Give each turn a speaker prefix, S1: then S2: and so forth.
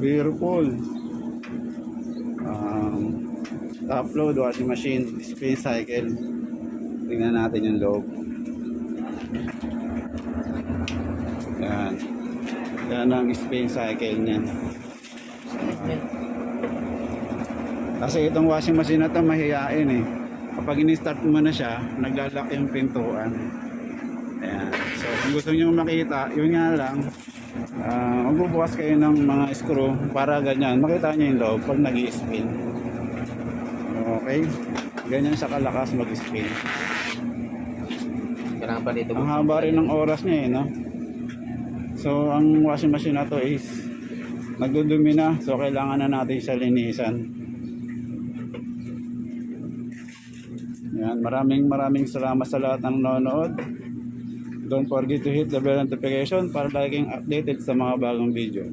S1: Beautiful. Top load washing machine, spin cycle. Tingnan natin yung loob. Yan. Yan ang spin cycle niyan. Kasi itong washing machine na ito mahihain eh. Kapag in-start mo na siya, naglalak yung pintuan. Ayan. So kung gusto nyo makita, yun nga lang, magbubukas kayo ng mga screw para ganyan, makita nyo yung loob pag nag-i-spin. Okay? Ganyan siya kalakas mag-spin.
S2: Kailangan pa dito.
S1: Ang haba rin ng oras niya eh, no? So ang washing machine na to is nagdudumi na, so kailangan na natin siya linisan. Yan, maraming salamat sa lahat ng nanonood. Don't forget to hit the bell notification para laging updated sa mga bagong video.